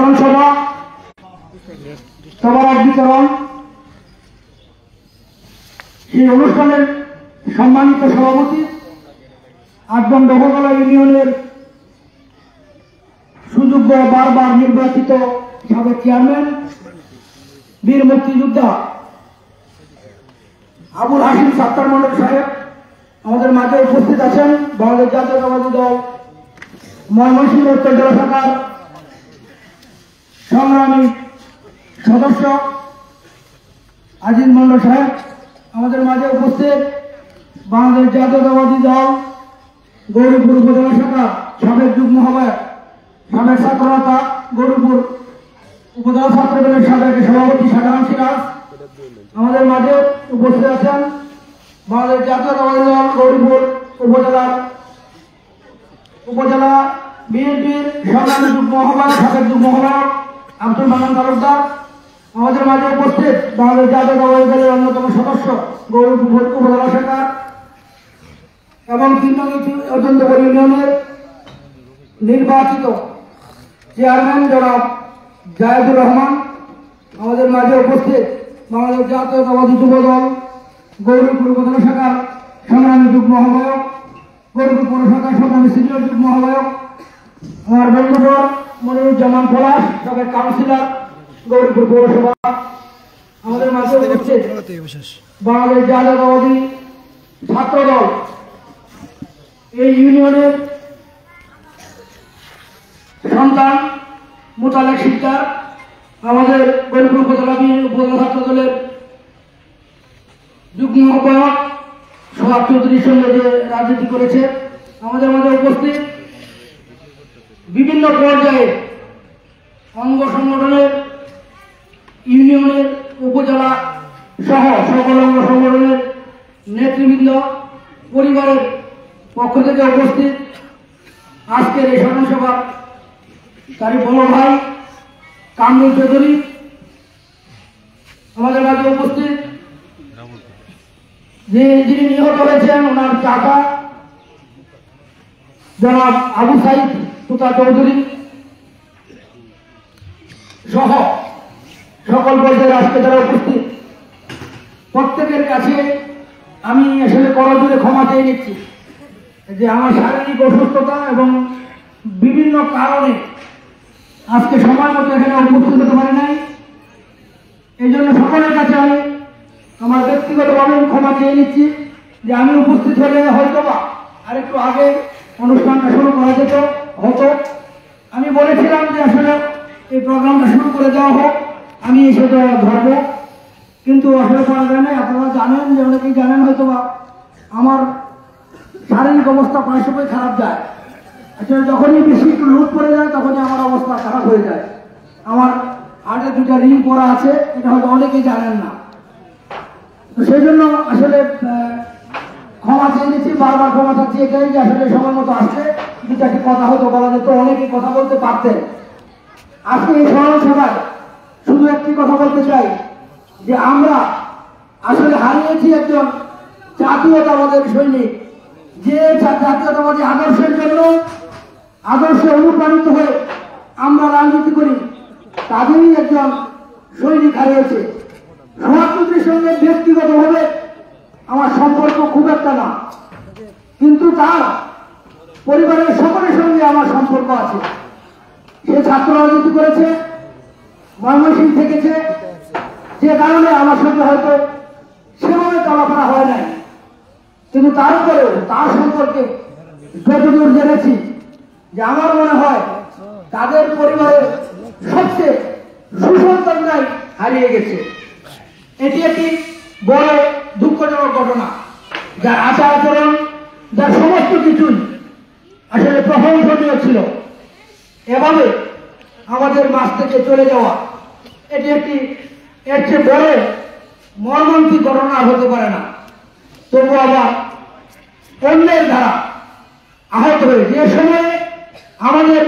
স্মরণ সভা সবার বিতরণ এই অনুষ্ঠানের সম্মানিত সভাপতি আটবন ডোহগলা ইউনিয়নের সুযোগ্য বারবার নির্বাচিত সাবেক চেয়ারম্যান বীর মুক্তিযোদ্ধা আবুল হাশিম সাত্তার মন্ডল সাহেব আমাদের মাঝে উপস্থিত আছেন। বাংলাদেশ জাতীয়তাবাদী দল ময়মনসিংহ উত্তর জেলা শাখার সংগ্রামী সদস্য আজিজ মন্ডল সাহেব আমাদের মাঝে উপস্থিত। বাংলাদেশ জাতীয়তাবাদী দল গৌরীপুর উপজেলা শাখা সাবেক যুগ্ম আহ্বায়ক সাবেক ছাত্রনেতা গৌরীপুর উপজেলা ছাত্র দলের সাবেক সভাপতি সাধারণ সিরাজ আমাদের মাঝে উপস্থিত আছেন। বাংলাদেশ জাতীয়তাবাদী দল গৌরীপুর উপজেলা বিএনপির সংগ্রামী যুগ্ম আহ্বায়ক সাবেক যুগ্ম আহ্বায়ক আব্দুল মান্নান তালুকদার আমাদের মাঝে উপস্থিত। বাংলাদেশ জাতীয়তাবাদী দলের অন্যতম সদস্য গৌরীপুর উপজেলা শাখা এবং অত্যন্তপুর ইউনিয়নের নির্বাচিত চেয়ারম্যান জনাব জায়েদুর রহমান আমাদের মাঝে উপস্থিত। বাংলাদেশ জাতীয়তাবাদী যুব দল গৌরীপুর উপজেলা শাখার সংগ্রামী যুগ্ম আহ্বায়ক গৌরীপুর পৌর শাখার সংগ্রামী সিনিয়র যুগ্ম আহ্বায়ক আমার বন্ধুবর মনিরুজ্জামান পলাশ সাবেক কাউন্সিলর গৌরীপুর পৌরসভা আমাদের মাঝে উপস্থিত। বাংলাদেশ জাতীয়তাবাদী ছাত্র দল এই ইউনিয়নের সন্তান মোতালেক শিকদার আমাদের গৌরীপুর উপজেলা ছাত্র দলের যুগ্ম আহ্বায়ক সোহাগ চৌধুরীর সঙ্গে যে রাজনীতি করেছে আমাদের মাঝে উপস্থিত। বিভিন্ন পর্যায়ে অঙ্গ সংগঠনের ইউনিয়নের উপজেলা সহ সকল অঙ্গ সংগঠনের নেতৃবৃন্দ পরিবারের পক্ষ থেকে উপস্থিত। আজকের এই স্মরণ সভা তারই বড় ভাই কামরুল চৌধুরী আমাদের মাঝে উপস্থিত। যিনি নিহত হয়েছেন ওনার চাচা জনাব আবু সাইদ তুতা চৌধুরী সহ সকল পর্যায়ে আজকে যারা উপস্থিত প্রত্যেকের কাছে আমি আসলে করজোড়ে ক্ষমা চেয়ে নিচ্ছি যে আমার শারীরিক অসুস্থতা এবং বিভিন্ন কারণে আজকে সময় মতো এখানে উপস্থিত হতে পারি নাই। এই জন্য সকলের কাছে আমি আমার ব্যক্তিগতভাবে ক্ষমা চেয়ে নিচ্ছি যে আমি উপস্থিত হলে হয়তো বা আরেকটু আগে অনুষ্ঠানটা শুরু করা যেত হতো। আমি বলেছিলাম যে আসলে এই প্রোগ্রামটা শুরু করে দেওয়া হোক, আমি সেটা ধরবো, কিন্তু আসলে করা যায় নাই। আপনারা জানেন যে অনেকেই জানেন হয়তো বা আমার শারীরিক অবস্থা প্রায় সময় খারাপ যায়। আসলে যখনই বেশি একটু লুট পড়ে যায় তখনই আমার অবস্থা খারাপ হয়ে যায়। আমার হার্টে দুটা রিং পড়া আছে, এটা হয়তো অনেকেই জানেন না। তো সেই জন্য আসলে ক্ষমা চেয়ে নিচ্ছি, বারবার ক্ষমা চাচ্ছি এটাই যে আসলে সময় মতো আসলে দু চারটি কথা হয়তো বলা যেত, অনেকেই কথা বলতে পারতেন। আজকে এই স্মরণ সভায় শুধু একটি কথা বলতে চাই যে আমরা আসলে হারিয়েছি একজন জাতীয়তাবাদের সৈনিক, যে জাতীয়তাবাদী আদর্শের জন্য আদর্শে অনুপ্রাণিত হয়ে আমরা রাজনীতি করি, তাদেরই একজন সৈনিক হারিয়েছে। সোহাগ চৌধুরীর সঙ্গে ব্যক্তিগতভাবে আমার সম্পর্ক খুব একটা না, কিন্তু তার পরিবারের সকলের সঙ্গে আমার সম্পর্ক আছে। সে ছাত্র রাজনীতি করেছে, ময়মনসিংহ থেকেছে, যে কারণে আমার সঙ্গে হয়তো সেভাবে চলাফেরা হয় নাই, কিন্তু তারপরেও তার সম্পর্কে যতদূর জেনেছি যে আমার মনে হয় তাদের পরিবারের সবচেয়ে সুসন্তানরাই হারিয়ে গেছে। এটি একটি বড় দুঃখজনক ঘটনা, যার আচার আচরণ, যার সমস্ত কিছুই আসলে প্রশংসনীয় ছিল। এভাবে আমাদের মাঝ থেকে চলে যাওয়া এটি একটি এর চেয়ে বড় মর্মান্তিক ঘটনা হতে পারে না। তবু আবার অন্যের দ্বারা আহত হয়ে যে সময়ে আমাদের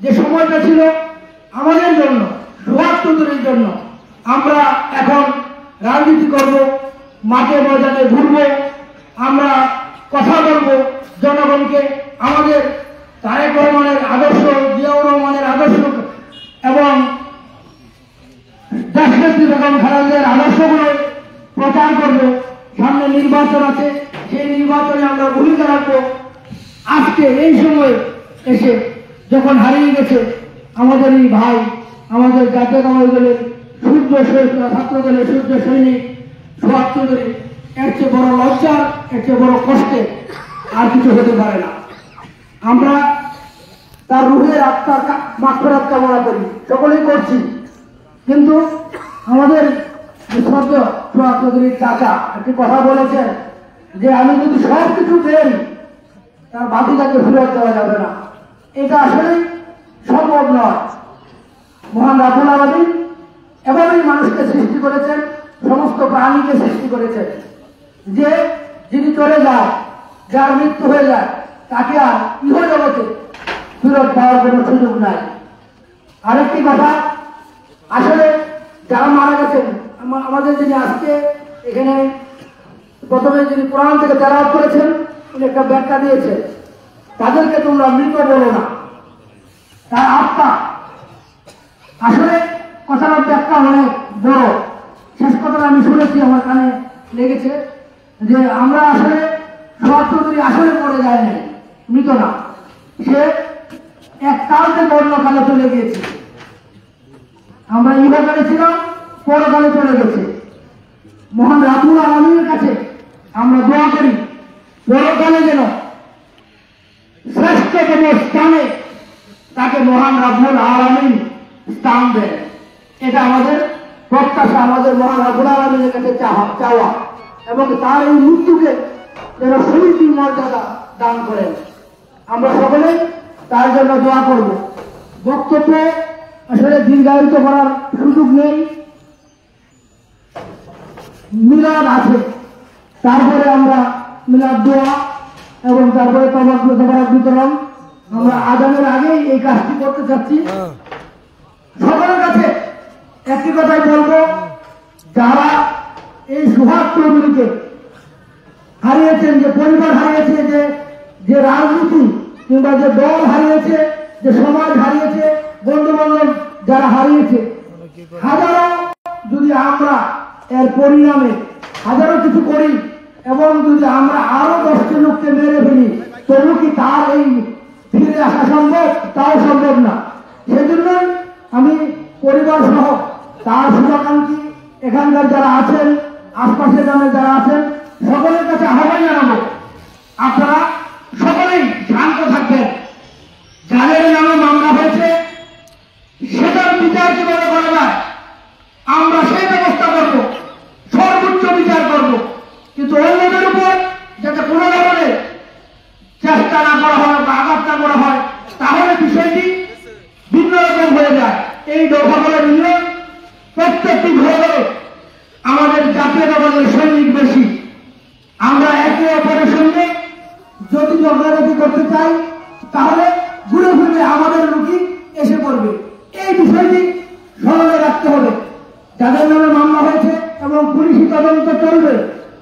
যে সময়টা ছিল আমাদের জন্য, সোহাগ চৌধুরীর জন্য, আমরা এখন রাজনীতি করব, মাঠে ময়দানে ঘুরব, আমরা কথা বলব, জনগণকে আমাদের তারেক রহমানের আদর্শ, জিয়াউর রহমানের আদর্শ এবং নির্বাচন আছে, সেই নির্বাচনে আমরা ভূমিকা রাখবো। আজকে এই সময় এসে যখন হারিয়ে গেছে আমাদের এই ভাই, আমাদের জাতীয়তাবাদী দলের ছাত্র দলের সূর্য সৈনিক সোহাগ চৌধুরী, এর চেয়ে বড় লজ্জার, এর চেয়ে বড় কষ্টে আর কিছু হতে পারে না। আমরা তার রুহের আত্মার মাগফিরাত কামনা করি, সকলেই করছি। কিন্তু আমাদের শ্রদ্ধেয় সোহাগ চৌধুরীর চাচা একটি কথা বলেছেন যে আমি যদি সব কিছু দেই তার বাকিটাকে ফেরত দেওয়া যাবে না। এটা আসলে সম্ভব নয়। মহান রাব্বুল আলামিন এভাবেই মানুষকে সৃষ্টি করেছেন, সমস্ত প্রাণীকে সৃষ্টি করেছেন যে যিনি চলে যায়, যার মৃত্যু হয়ে যায়, তাকে আর ইহজগতে ফেরত পাওয়ার কোনো সুযোগ নাই। আরেকটি কথা, আসলে যারা মারা গেছেন, আমাদের যিনি আজকে এখানে প্রথমে যিনি কোরআন থেকে তেলাওয়াত করেছেন, উনি একটা ব্যাখ্যা দিয়েছেন, তাদেরকে তোমরা মৃত বলো না, তার আত্মা। আসলে কথাটার ব্যাখ্যা অনেক বড়। শেষ কথাটা আমি শুনেছি, আমার কানে লেগেছে যে আমরা আসলে সোহাগ চৌধুরী আসলে পড়ে যায় নাই, মৃত না, সে এক কাল থেকে অন্য কালে চলে গিয়েছে। আমরা ইহকালে ছিলাম, পরকালে চলে গেছে। মহান রাব্বুল আলামিনের কাছে আমরা দোয়া করি পরকালে যেন শ্রেষ্ঠতম স্থানে তাকে মহান রাব্বুল আলামিন স্থান দেন। এটা আমাদের প্রত্যাশা, আমাদের মহান রাব্বুল আলামিনের কাছে চাওয়া, এবং তার এই মৃত্যুকে যেন শহীদের মর্যাদা দান করেন। আমরা সকলে তার জন্য দোয়া করব। বক্তব্য আসলে দীর্ঘায়িত করার সুযোগ নেই। মিলাদ আছে, তারপরে আমরা মিলাদ দোয়া এবং তারপরে তবারক বিতরণ, আমরা আজানের আগেই এই কাজটি করতে চাচ্ছি। সকলের কাছে একটি কথাই বলবো, যারা এই সোহাগ চৌধুরীকে হারিয়েছেন, যে পরিবার হারিয়েছে, যে রাজনীতি কিংবা যে দল হারিয়েছে, যে সমাজ হারিয়েছে, বন্ধু বান্ধব যারা হারিয়েছে, হাজারো যদি আমরা এর পরিণামে হাজারো কিছু করি এবং যদি আমরা আরো 10টি লোককে মেরে ফেলি, তবু কি তার এই ফিরে আসা সম্ভব? তাও সম্ভব না। সেজন্যই আমি পরিবার সহ তার শুভাকাঙ্ক্ষী এখানকার যারা আছেন, আশপাশের গ্রামে যারা আছেন, সকলের কাছে আহ্বান জানাবো, আপনারা সকলেই শান্ত থাকবেন। যাদের নামে মামলা হয়েছে সেটার বিচার কিভাবে করা যায় আমরা সেই ব্যবস্থা করব, সর্বোচ্চ বিচার করব। কিন্তু অন্যদের উপর যাতে কোনো ধরনের চেষ্টা না করা হয় বা আঘাত না করা হয়, তাহলে বিষয়টি ভিন্ন রকম হয়ে যায়। এই দফাগুলোর নিয়ম প্রত্যেকটি ঘরে আমাদের জাতীয়তাবাদের সৈনিক বেশি। আমরা একে অপরের সঙ্গে যদি ঝগড়াঝাটি করতে চাই তাহলে ঘুরে ফিরে আমাদের লোকই এসে পড়বে। এই বিষয়টি স্মরণে রাখতে হবে। যাদের নামে মামলা হয়েছে এবং পুলিশি তদন্ত চলবে,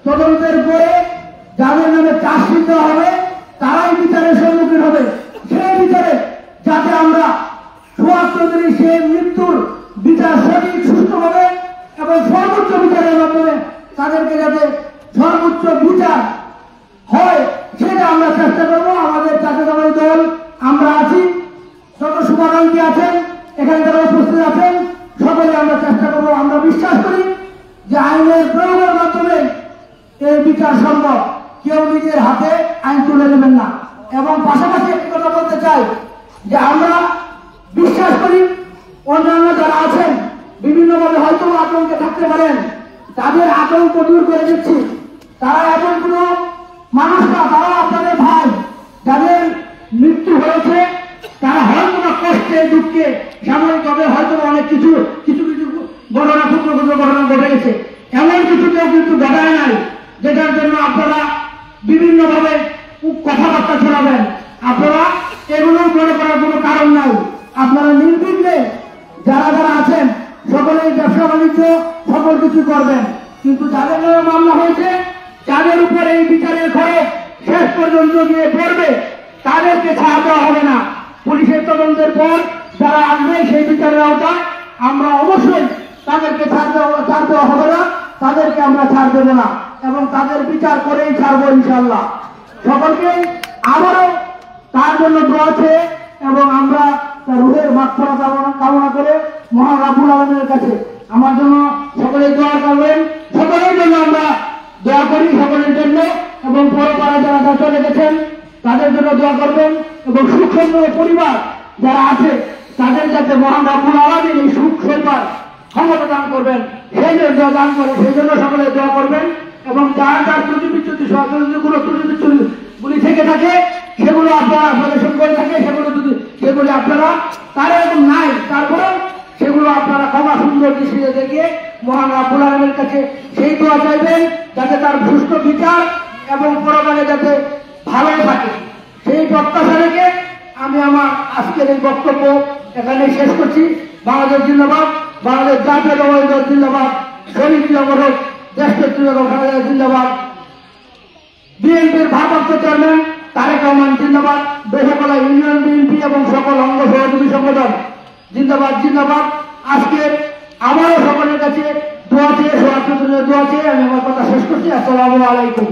তদন্তের পরে যাদের নামে চার্জশিট দেওয়া হবে তারাই বিচারের সম্মুখীন হবে। সেই বিচারে যাতে আমরা সোহাগ চৌধুরী সেই মৃত্যুর বিচার সঠিক সুষ্ঠুভাবে এবং সর্বোচ্চ বিচারের মাধ্যমে তাদেরকে যাতে সর্বোচ্চ বিচার হয় সেটা আমরা চেষ্টা করবো। আমাদের জাতীয়তাবাদী দল আমরা আছি, যত শুভাকাঙ্ক্ষী আছেন এখানে যারা উপস্থিত আছেন সকলে আমরা চেষ্টা করবো। আমরা বিশ্বাস করি যে আইনের প্রয়োগের মাধ্যমে এই বিচার সম্ভব। কেউ নিজের হাতে আইন তুলে নেবেন না। এবং পাশাপাশি একটি কথা বলতে চাই যে আমরা বিশ্বাস করি অন্যান্য যারা আছেন বিভিন্নভাবে হয়তো আতঙ্কে থাকতে পারেন, তাদের আতঙ্ক দূর করে দিচ্ছি। তারা এমন কোন মানুষ না, তারা আপনাদের ভাই। যাদের মৃত্যু হয়েছে তারা হয়তো না কষ্টে দুঃখে সাময়িকভাবে হয়তো অনেক কিছু কিছু কিছু ঘটনা, ক্ষুদ্র ক্ষুদ্র ঘটনা ঘটে গেছে, এমন কিছু কেউ কিন্তু ঘটায় নাই যেটার জন্য আপনারা বিভিন্নভাবে কথাবার্তা ছড়াবেন। আপনারা এগুলো মনে করার কোনো কারণ নাই। আপনারা নির্বিঘ্নে যারা যারা আছেন সকলেই ব্যবসা বাণিজ্য সকল কিছু করবেন। কিন্তু যাদের নামে মামলা হয়েছে, যাদের উপর এই বিচারের খরচ শেষ পর্যন্ত গিয়ে পড়বে, তাদেরকে ছাড় দেওয়া হবে না। পুলিশের তদন্তের পর যারা আসবে সেই বিচারের আওতায় আমরা অবশ্যই তাদেরকে ছাড় দেওয়া হবে না, তাদেরকে আমরা ছাড় দেবো না। এবং তাদের বিচার করেই ছাড়বো ইনশাআল্লাহ। সকলকে আবারও তার জন্য দোয়া আছে এবং আমরা তার রুহের মাগফিরাত কামনা করে মহান রাব্বুল আলামিনের কাছে আমার জন্য সকলে দোয়া করবেন। সকলের জন্য আমরা দোয়া করি, সকলের জন্য, এবং পরপাড়া যারা চলে গেছেন তাদের জন্য দোয়া করবেন এবং সুখ সমৃদ্ধ পরিবার যারা আছে তাদের যাতে মহান রাব্বুল আলামিন এই সুখ সইবার ক্ষমতা দান করবেন, সেই জন্য দোয়া দান করে সেই জন্য সকলে দোয়া করবেন। এবং যার যার ত্রুটি বিচ্যুতি সহযোগীগুলো ত্রুটি বিচ্যুতিগুলি থেকে থাকে সেগুলো আপনারা প্রদর্শন করে থাকে, সেগুলি আপনারা তারা এরকম নাই, তারপরে সেগুলো আপনারা ক্ষমা সুন্দর দৃষ্টিতে দেখে মহান রাব্বুল আলামিনের কাছে সেই দোয়া চাইবেন যাতে তার সুষ্ঠু বিচার এবং পরকালে যাতে ভালো থাকে, সেই প্রত্যাশা রেখে আমি আমার আজকের এই বক্তব্য এখানে শেষ করছি। বাংলাদেশ জিন্দাবাদ, বাংলাদেশ জাতীয় দল জিন্দাবাদ, শহীদ জগৎ দেশ জিন্দাবাদ, বিএনপির ভারপ্রাপ্ত চেয়ারম্যান তারেক রহমান জিন্দাবাদ, বেসরকারি ইউনিয়ন বিএনপি এবং সকল অঙ্গ সহযোগী সংগঠন জিন্দাবাদ জিন্দাবাদ। আজকে আমারও সকলের কাছে দোয়া চেয়ে দোয়া চেয়ে আমি আমার কথা শেষ করছি। আসসালামু আলাইকুম।